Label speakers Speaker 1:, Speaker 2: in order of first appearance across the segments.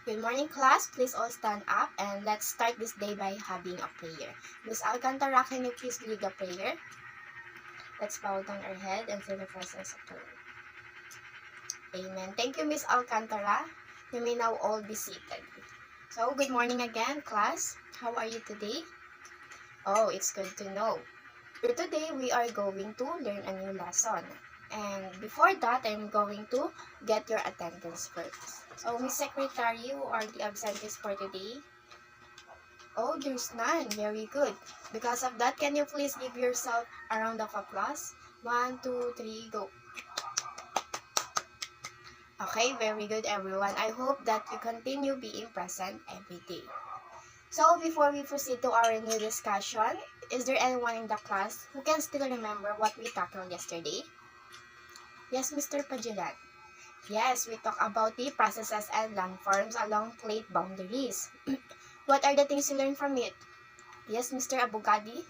Speaker 1: Good morning, class. Please all stand up and let's start this day by having a prayer. Miss Alcantara, can you please lead the prayer? Let's bow down our head and feel the presence of the Lord. Amen. Thank you, Miss Alcantara. You may now all be seated. So, good morning again, class. How are you today? Oh, it's good to know. For today, we are going to learn a new lesson. And before that, I'm going to get your attendance first. So, Miss Secretary, who are the absentees for today? Oh, there's none. Very good. Because of that, can you please give yourself a round of applause? 1, 2, 3, go. Okay, very good, everyone. I hope that you continue being present every day. So, before we proceed to our new discussion, is there anyone in the class who can still remember what we tackled yesterday? Yes, Mr. Pajulan. Yes, we talked about the processes and landforms along plate boundaries. What are the things you learned from it? Yes, Mr. Abugadi.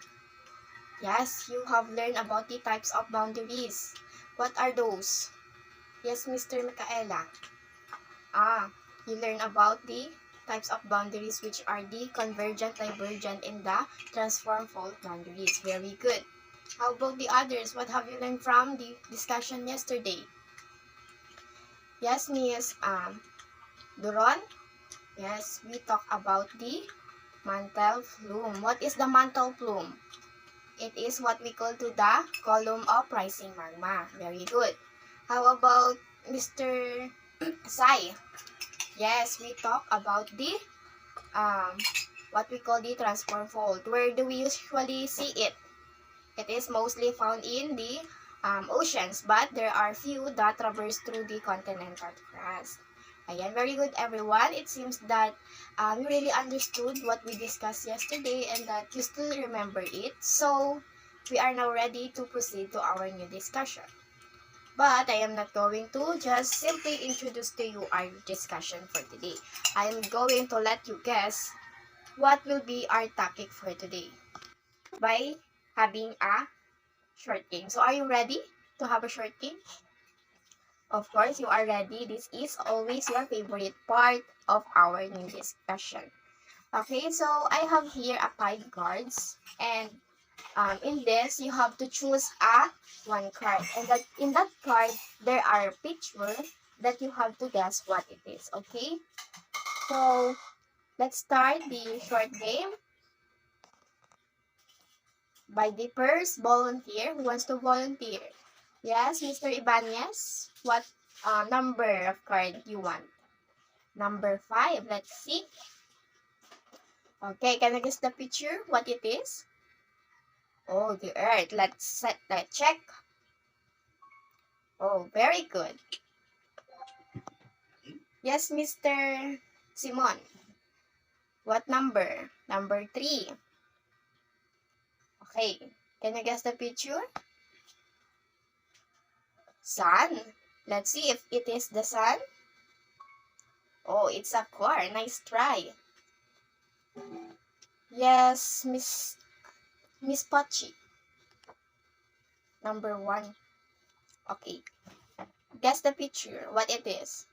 Speaker 1: Yes, you have learned about the types of boundaries. What are those? Yes, Mr. Micaela. You learned about the types of boundaries, which are the convergent, divergent, and the transform fault boundaries. Very good. How about the others? What have you learned from the discussion yesterday? Yes, Miss Duron? Yes, we talked about the mantle plume. What is the mantle plume? It is what we call to the column of rising magma. Very good. How about Mr. Sai? Yes, we talk about the what we call the transform fault. Where do we usually see it? It is mostly found in the oceans, but there are few that traverse through the continental crust. Ayan, very good, everyone. It seems that you really understood what we discussed yesterday and that you still remember it. So, we are now ready to proceed to our new discussion. But I am not going to just simply introduce to you our discussion for today. I am going to let you guess what will be our topic for today by having a short game. So, are you ready to have a short game? Of course, you are ready. This is always your favorite part of our new discussion. Okay, so I have here a 5 cards, and in this, you have to choose a one card. And that in that card, there are pictures that you have to guess what it is. Okay, so let's start the short game by the first volunteer. Who wants to volunteer? Yes, Mr. Ibanez. What number of card you want? Number 5. Let's see. Okay, can I guess the picture? What it is? Oh, the earth. Let's check. Oh, very good. Yes, Mr. Simon. What number? Number 3. Okay, can you guess the picture? Sun. Let's see if it is the sun. Oh, it's a car. Nice try. Yes, Miss Pachi. Number 1. Okay. Guess the picture. What it is?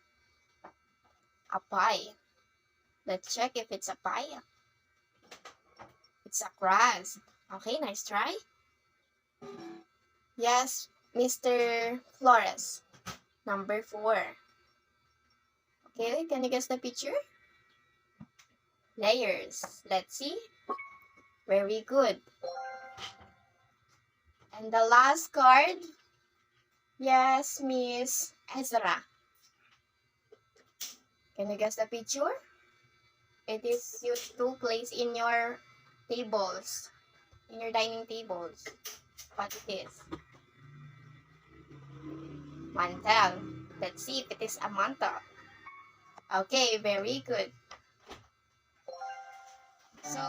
Speaker 1: A pie. Let's check if it's a pie. It's a crust. Okay, nice try. Yes, Mr. Flores. Number 4. Okay, can you guess the picture? Layers. Let's see. Very good. And the last card. Yes, Miss Ezra. Can you guess the picture? It is used to place in your tables, in your dining tables. What it is? Mantle. Let's see if it is a mantle. Okay, very good. So,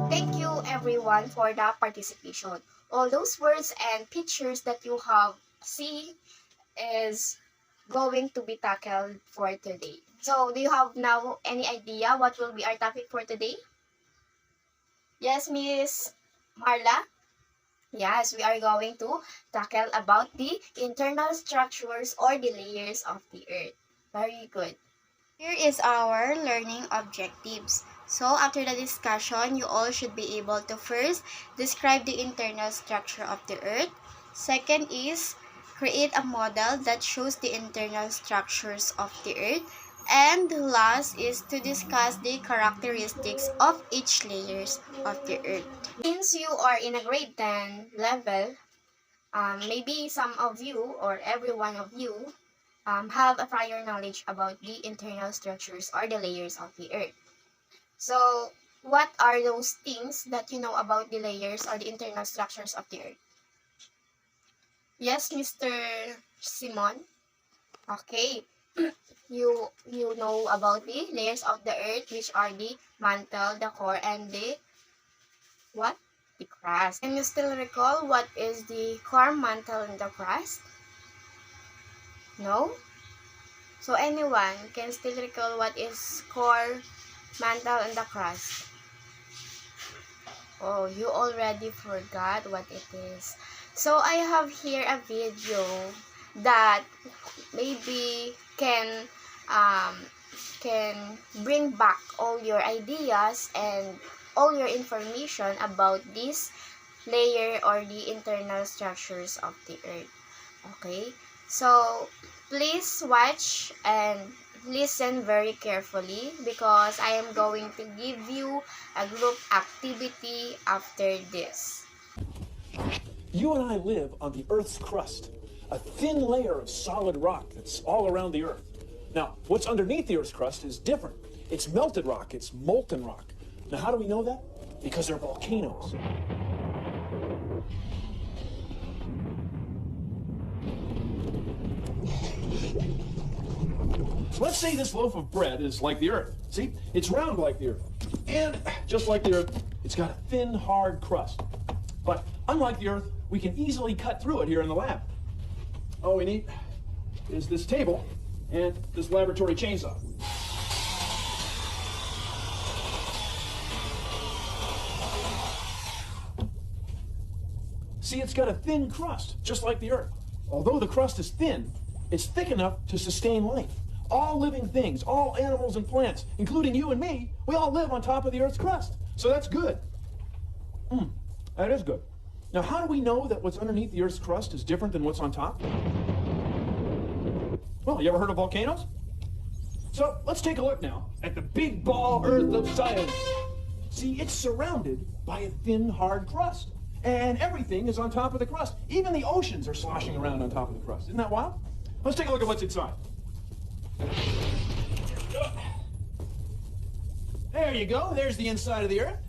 Speaker 1: thank you everyone for the participation. All those words and pictures that you have seen is going to be tackled for today. So, do you have now any idea what will be our topic for today? Yes, Miss Marla? Yes, we are going to tackle about the internal structures or the layers of the earth. Very good. Here is our learning objectives. So after the discussion, you all should be able to first describe the internal structure of the Earth. Second is create a model that shows the internal structures of the Earth. And last is to discuss the characteristics of each layers of the Earth. Since you are in a grade 10 level, maybe some of you or every one of you have a prior knowledge about the internal structures or the layers of the Earth. So, what are those things that you know about the layers or the internal structures of the Earth? Yes, Mr. Simon? Okay. You know about the layers of the Earth, which are the mantle, the core, and the what? The crust. Can you still recall what is the core, mantle, and the crust? No? So anyone can still recall what is core, mantle, and the crust? Oh, you already forgot what it is. So I have here a video that maybe um, can bring back all your ideas and all your information about this layer or the internal structures of the Earth. Okay, so please watch and listen very carefully because I am going to give you a group activity after this.
Speaker 2: You and I live on the Earth's crust, a thin layer of solid rock that's all around the Earth. Now, what's underneath the Earth's crust is different. It's melted rock, it's molten rock. Now, how do we know that? Because they're volcanoes. Let's say this loaf of bread is like the Earth. See, it's round like the Earth. And just like the Earth, it's got a thin, hard crust. But unlike the Earth, we can easily cut through it here in the lab. All we need is this table and this laboratory chainsaw. See, it's got a thin crust, just like the Earth. Although the crust is thin, it's thick enough to sustain life. All living things, all animals and plants, including you and me, we all live on top of the Earth's crust. So that's good. That is good. Now, how do we know that what's underneath the Earth's crust is different than what's on top? Well, you ever heard of volcanoes? So let's take a look now at the big ball Earth of science. See, it's surrounded by a thin, hard crust. And everything is on top of the crust. Even the oceans are sloshing around on top of the crust. Isn't that wild? Let's take a look at what's inside. There you go. There's the inside of the Earth.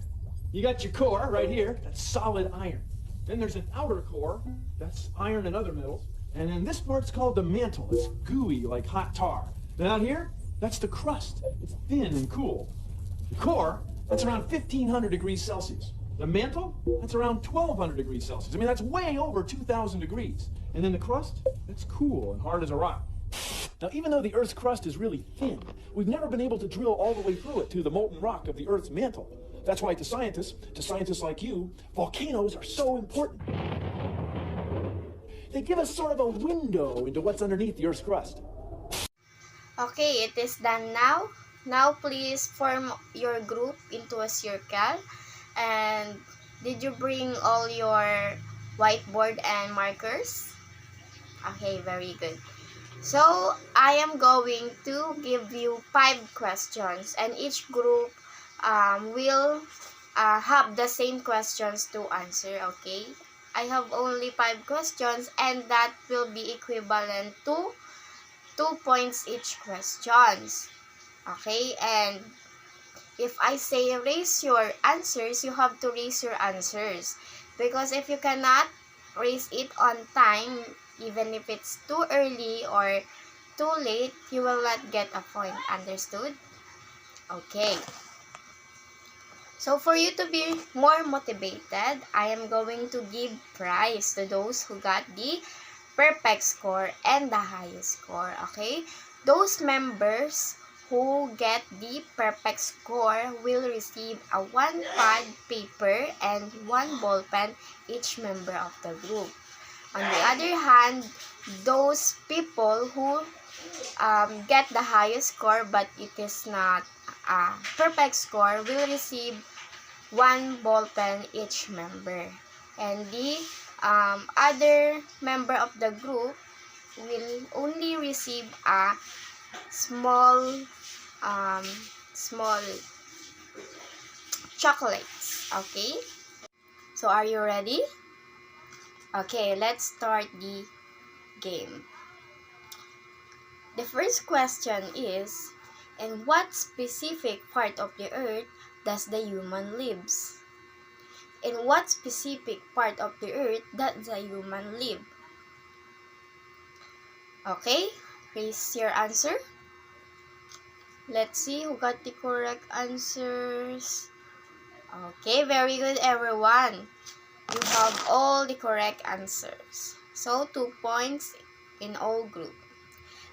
Speaker 2: You got your core right here. That's solid iron. Then there's an outer core. That's iron and other metals. And then this part's called the mantle. It's gooey like hot tar. Then out here, that's the crust. It's thin and cool. The core, that's around 1,500 degrees Celsius. The mantle, that's around 1,200 degrees Celsius. I mean, that's way over 2,000 degrees. And then the crust, that's cool and hard as a rock. Now, even though the Earth's crust is really thin, we've never been able to drill all the way through it to the molten rock of the Earth's mantle. That's why to scientists like you, volcanoes are so important. They give us sort of a window into what's underneath the Earth's crust.
Speaker 1: Okay, it is done now. Now please form your group into a circle. And did you bring all your whiteboard and markers? Okay, very good. So I am going to give you 5 questions and each group will have the same questions to answer, okay? I have only 5 questions and that will be equivalent to 2 points each questions. Okay, and if I say raise your answers, you have to raise your answers. Because if you cannot raise it on time, even if it's too early or too late, you will not get a point. Understood? Okay. So for you to be more motivated, I am going to give prize to those who got the perfect score and the highest score. Okay? Those members who get the perfect score will receive a 1 pad paper and 1 ball pen each member of the group. On the other hand, those people who get the highest score but it is not a perfect score will receive 1 ball pen each member. And the other member of the group will only receive a small small chocolates. Okay? So are you ready? Okay, let's start the game. The first question is, in what specific part of the earth does the human lives? In what specific part of the earth does the human live? Okay, raise your answer. Let's see who got the correct answers. Okay, very good everyone. You have all the correct answers. So 2 points in all group.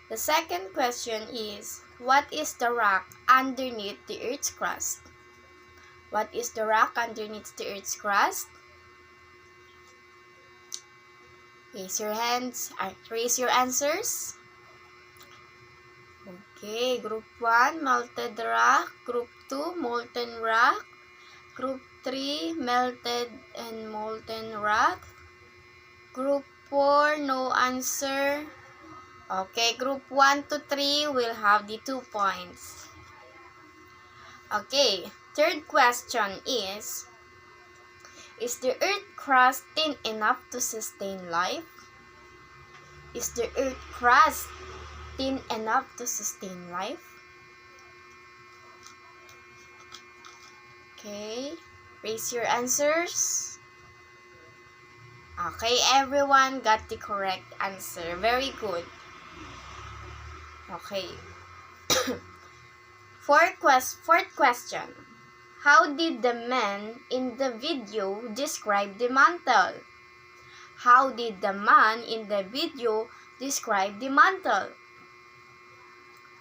Speaker 1: The second question is, what is the rock underneath the Earth's crust? What is the rock underneath the Earth's crust? Raise your hands. Raise your answers. Okay, Group 1, melted rock. Group 2, molten rock. Group 3, melted and molten rock. Group 4, no answer. Okay, Group 1 to 3 will have the 2 points. Okay, third question is the Earth crust thin enough to sustain life? Is the Earth crust thin enough to sustain life? Okay, raise your answers. Okay, everyone got the correct answer. Very good. Okay. Fourth question. How did the man in the video describe the mantle? How did the man in the video describe the mantle?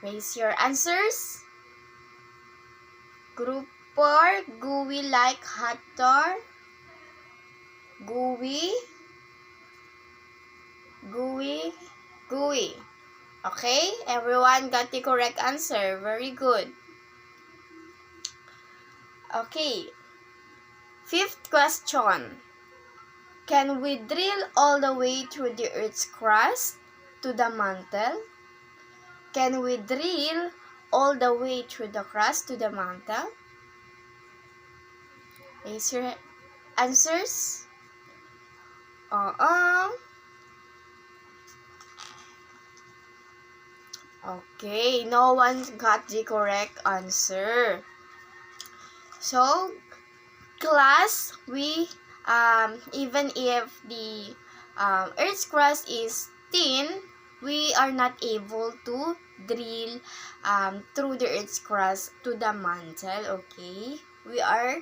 Speaker 1: Raise your answers. Group 4, gooey like hot tar. Gooey. Okay, everyone got the correct answer. Very good. Okay, fifth question. Can we drill all the way through the Earth's crust to the mantle? Can we drill all the way through the crust to the mantle? Raise your answers. Okay, no one got the correct answer. So, class, we even if the Earth's crust is thin, we are not able to drill through the Earth's crust to the mantle. Okay, we are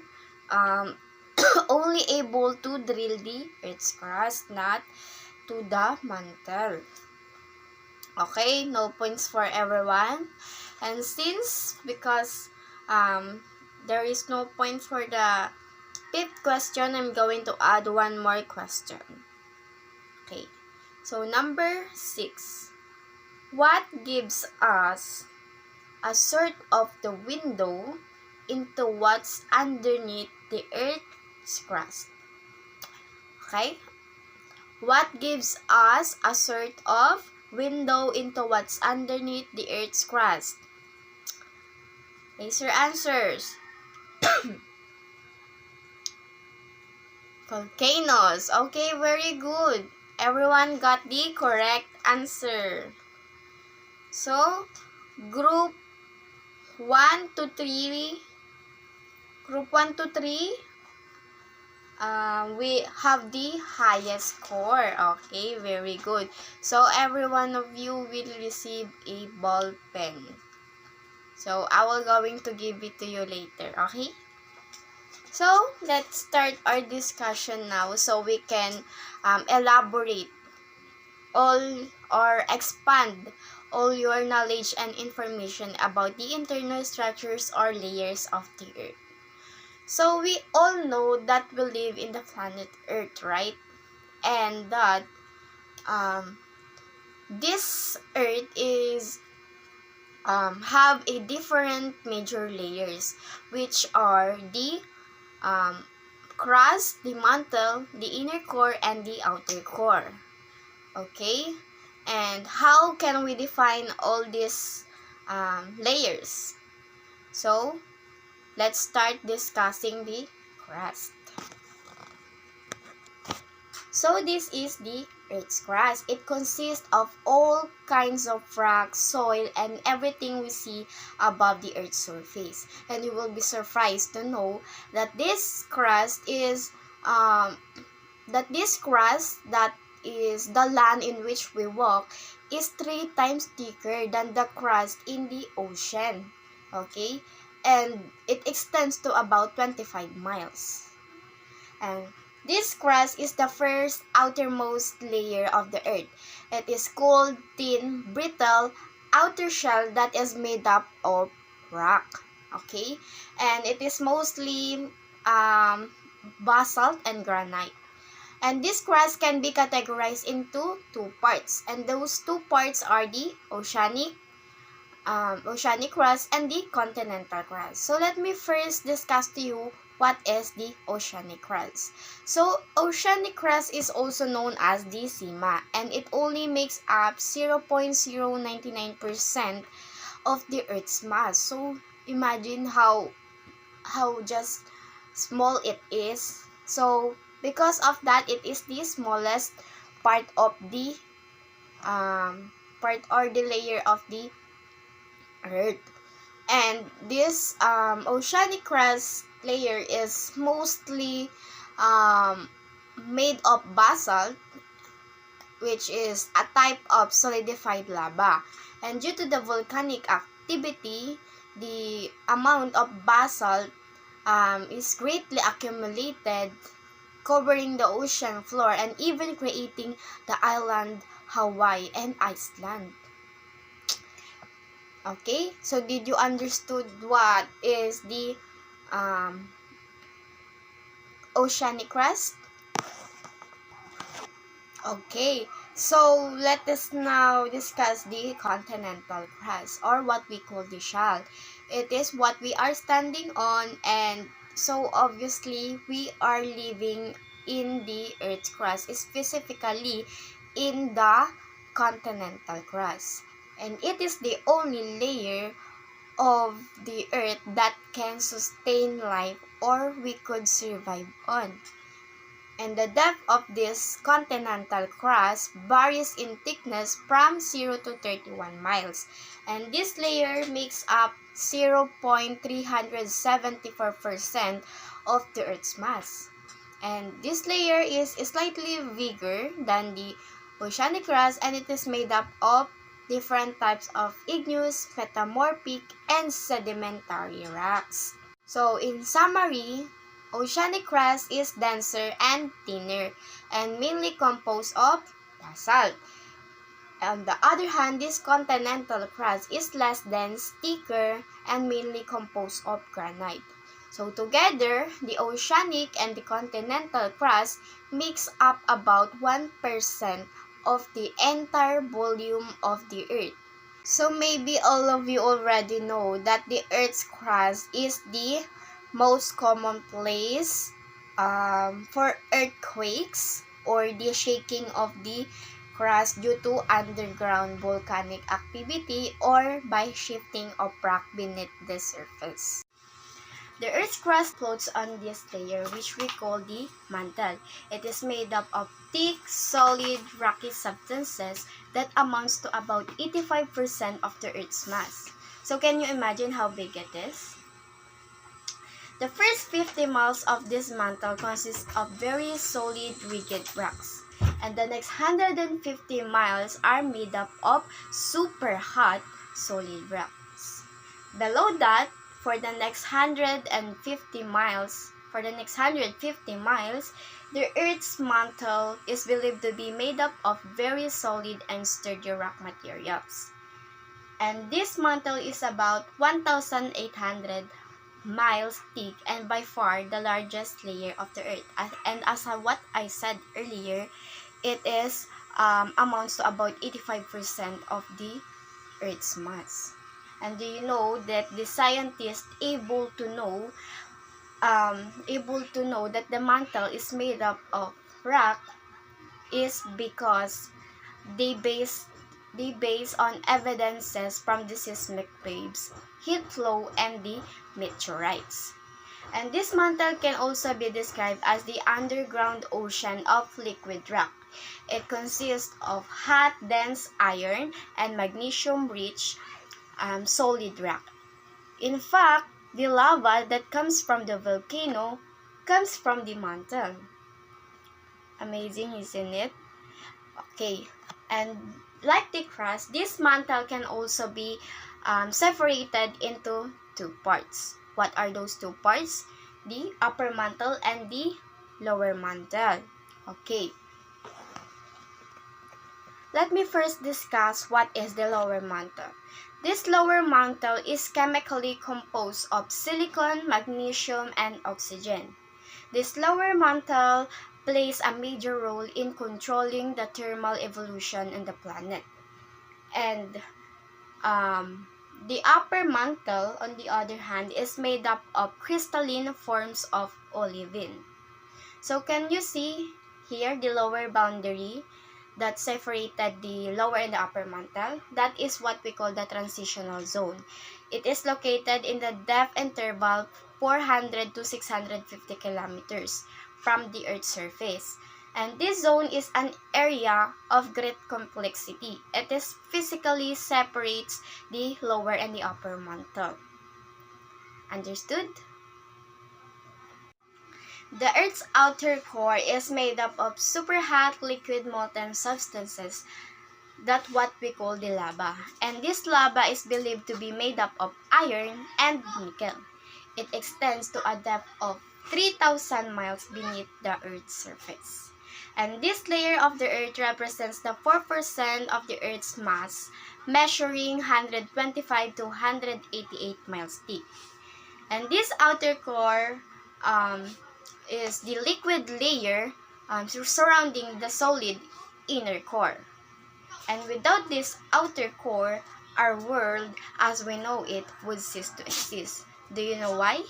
Speaker 1: only able to drill the Earth's crust, not to the mantle. Okay, no points for everyone. And because there is no point for the fifth question, I'm going to add one more question. Okay, so number 6. What gives us a sort of the window into what's underneath the Earth's crust? Okay, what gives us a sort of window into what's underneath the Earth's crust? Raise your answers. Volcanoes. Okay, very good. Everyone got the correct answer. So, group 1 to 3, we have the highest score. Okay, very good. So, every one of you will receive a ball pen. So, I will going to give it to you later. Okay? So, let's start our discussion now so we can elaborate all or expand all your knowledge and information about the internal structures or layers of the Earth. So, we all know that we live in the planet Earth, right? And that this Earth is have a different major layers, which are the crust, the mantle, the inner core, and the outer core. Okay, and how can we define all these layers? So let's start discussing the crust. So this is the Earth's crust. It consists of all kinds of rocks, soil, and everything we see above the Earth's surface. And you will be surprised to know that this crust is that is the land in which we walk is 3 times thicker than the crust in the ocean. Okay? And it extends to about 25 miles. And this crust is the first outermost layer of the Earth. It is cold, thin, brittle outer shell that is made up of rock. Okay? And it is mostly basalt and granite. And this crust can be categorized into 2 parts. And those 2 parts are the oceanic crust and the continental crust. So let me first discuss to you what is the oceanic crust. So oceanic crust is also known as the sima, and it only makes up 0.099% of the Earth's mass. So imagine how just small it is. So because of that, it is the smallest part of the layer of the Earth. And this oceanic crust layer is mostly made of basalt, which is a type of solidified lava. And due to the volcanic activity, the amount of basalt is greatly accumulated, covering the ocean floor and even creating the island Hawaii and Iceland. Okay, so did you understood what is the oceanic crust? Okay, so let us now discuss the continental crust, or what we call the shell. It is what we are standing on, and so obviously we are living in the Earth's crust, specifically in the continental crust. And it is the only layer of the Earth that can sustain life, or we could survive on. And the depth of this continental crust varies in thickness from 0 to 31 miles. And this layer makes up 0.374% of the Earth's mass. And this layer is slightly bigger than the oceanic crust, and it is made up of different types of igneous, metamorphic, and sedimentary rocks. So in summary, oceanic crust is denser and thinner and mainly composed of basalt. On the other hand, this continental crust is less dense, thicker, and mainly composed of granite. So together, the oceanic and the continental crust makes up about 1% of the entire volume of the Earth. So maybe all of you already know that the Earth's crust is the most common place for earthquakes, or the shaking of the crust due to underground volcanic activity or by shifting of rock beneath the surface. The Earth's crust floats on this layer, which we call the mantle. It is made up of thick, solid, rocky substances that amounts to about 85% of the Earth's mass. So can you imagine how big it is? The first 50 miles of this mantle consists of very solid, rigid rocks. And the next 150 miles are made up of super hot, solid rocks. Below that, for the next 150 miles, the Earth's mantle is believed to be made up of very solid and sturdy rock materials. And this mantle is about 1,800 miles thick and by far the largest layer of the Earth. And as what I said earlier, it is amounts to about 85% of the Earth's mass. And do you know that the scientists able to know that the mantle is made up of rock is because they base on evidences from the seismic waves, heat flow, and the meteorites. And this mantle can also be described as the underground ocean of liquid rock. It consists of hot, dense iron and magnesium-rich solid rock. In fact, the lava that comes from the volcano comes from the mantle. Amazing, isn't it? Okay, and like the crust, this mantle can also be separated into two parts. What are those two parts? The upper mantle and the lower mantle. Okay. Let me first discuss what is the lower mantle. This lower mantle is chemically composed of silicon, magnesium, and oxygen. This lower mantle plays a major role in controlling the thermal evolution on the planet. And the upper mantle, on the other hand, is made up of crystalline forms of olivine. So can you see here the lower boundary that separated the lower and the upper mantle? That is what we call the transitional zone. It is located in the depth interval 400 to 650 kilometers from the Earth's surface. And this zone is an area of great complexity. It is physically separates the lower and the upper mantle. Understood? The Earth's outer core is made up of super hot liquid molten substances, that's what we call the lava. And this lava is believed to be made up of iron and nickel. It extends to a depth of 3,000 miles beneath the Earth's surface. And this layer of the Earth represents the 4% of the Earth's mass, measuring 125 to 188 miles deep. And this outer core is the liquid layer surrounding the solid inner core. And without this outer core, our world as we know it would cease to exist. Do you know why?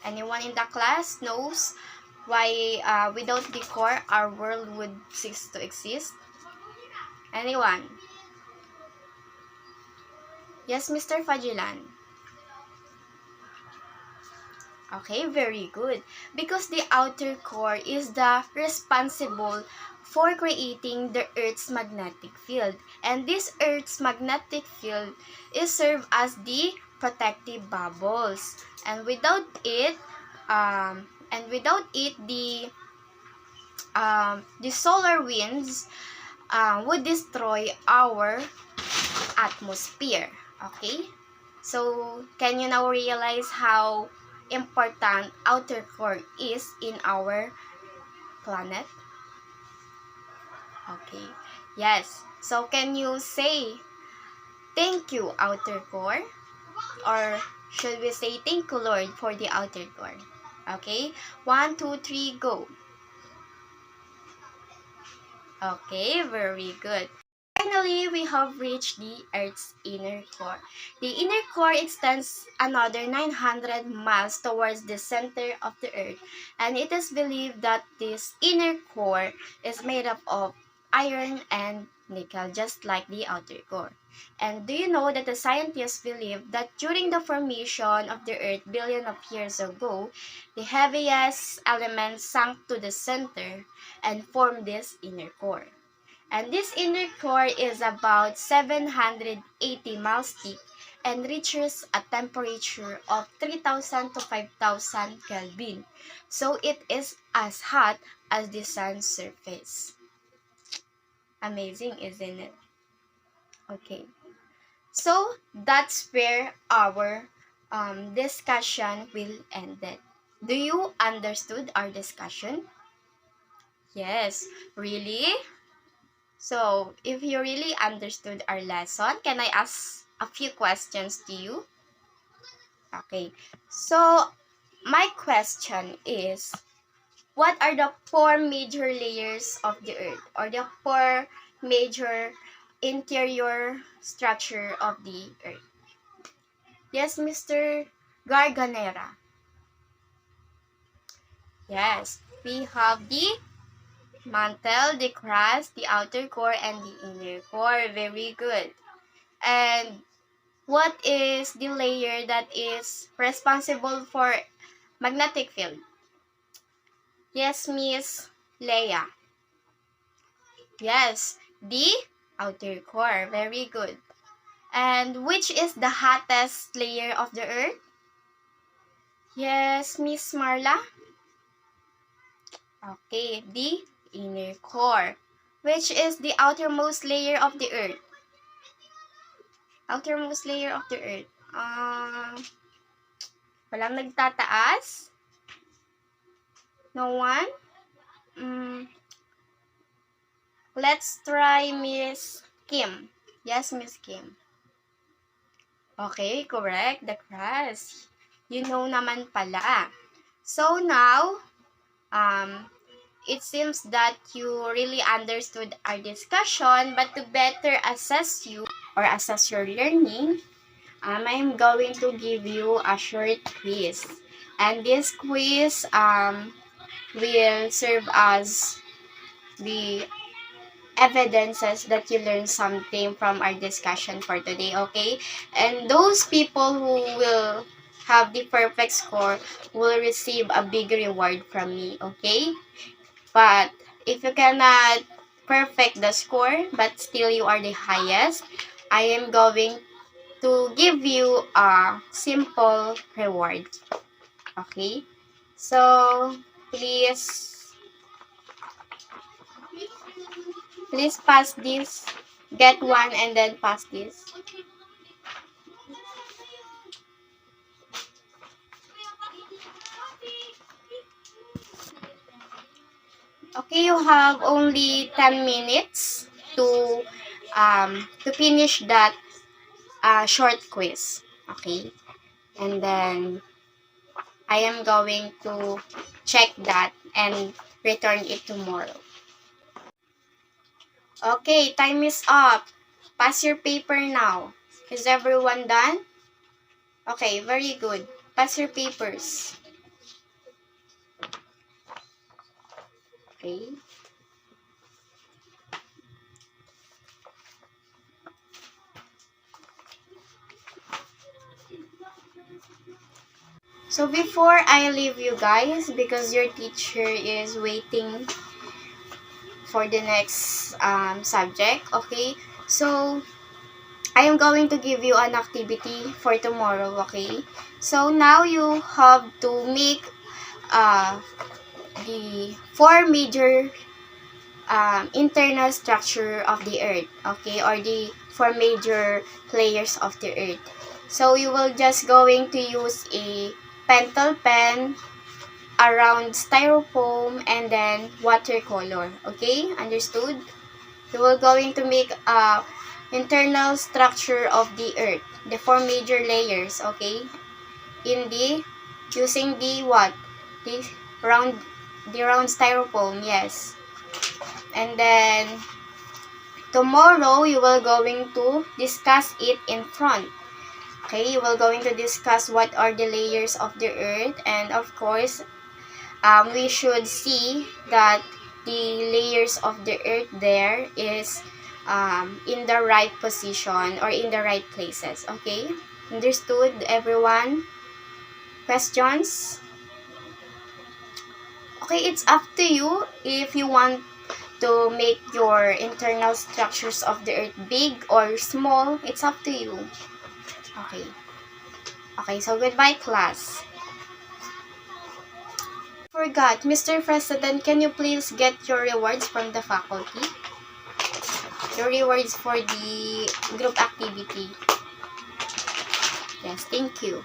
Speaker 1: Anyone in the class knows why without the core our world would cease to exist? Anyone? Yes, Mr. Fajilan. Okay, very good. Because the outer core is the responsible for creating the Earth's magnetic field. And this Earth's magnetic field is served as the protective bubbles. And without it, the solar winds would destroy our atmosphere. Okay? So, can you now realize how important outer core is in our planet? Okay. Yes. So, can you say, thank you, outer core? Or should we say, thank you, Lord, for the outer core? Okay. 1, 2, 3, go. Okay, very good. Finally, we have reached the Earth's inner core. The inner core extends another 900 miles towards the center of the Earth, and it is believed that this inner core is made up of iron and nickel, just like the outer core. And do you know that the scientists believe that during the formation of the Earth billions of years ago, the heaviest elements sank to the center and formed this inner core. And this inner core is about 780 miles deep and reaches a temperature of 3,000 to 5,000 Kelvin. So it is as hot as the sun's surface. Amazing, isn't it? Okay. So that's where our discussion will end. Do you understood our discussion? Yes, really? So, if you really understood our lesson, can I ask a few questions to you? Okay. So, my question is, What are the 4 major layers of the Earth, or the 4 major interior structure of the Earth? Yes, Mr. Garganera. Yes, we have the mantle, the crust, the outer core, and the inner core. Very good. And what is the layer that is responsible for magnetic field? Yes, Miss Leia. Yes, the outer core. Very good. And which is the hottest layer of the Earth? Yes, Miss Marla. Okay, the inner core. Which is the outermost layer of the Earth? Outermost layer of the Earth. Walang nagtataas? No one? Let's try Miss Kim. Yes, Miss Kim. Okay, correct. The crust. You know naman pala. So now, it seems that you really understood our discussion, but to better assess you or assess your learning, I'm going to give you a short quiz. And this quiz will serve as the evidences that you learned something from our discussion for today, okay? And those people who will have the perfect score will receive a big reward from me, okay? But if you cannot perfect the score, but still you are the highest, I am going to give you a simple reward, okay? So, please pass this. Get one and then pass this. Okay, you have only 10 minutes to finish that short quiz. Okay? And then I am going to check that and return it tomorrow. Okay, time is up. Pass your paper now. Is everyone done? Okay, very good. Pass your papers. Okay. So before I leave you guys, because your teacher is waiting for the next subject, okay? So I am going to give you an activity for tomorrow, okay? So now you have to make the 4 major internal structure of the Earth, okay? Or the 4 major layers of the Earth. So you will just going to use a pentel pen, around styrofoam, and then watercolor. Okay? Understood? You will going to make a internal structure of the Earth, the 4 major layers, okay? Using the what? The round styrofoam, yes. And then tomorrow you will going to discuss it in front. Okay, you will going to discuss what are the layers of the Earth, and of course, we should see that the layers of the Earth there is in the right position or in the right places. Okay, understood, everyone? Questions? Okay, it's up to you if you want to make your internal structures of the Earth big or small. It's up to you. Okay. Okay, so goodbye, class. Forgot, Mr. President, can you please get your rewards from the faculty? Your rewards for the group activity. Yes, thank you.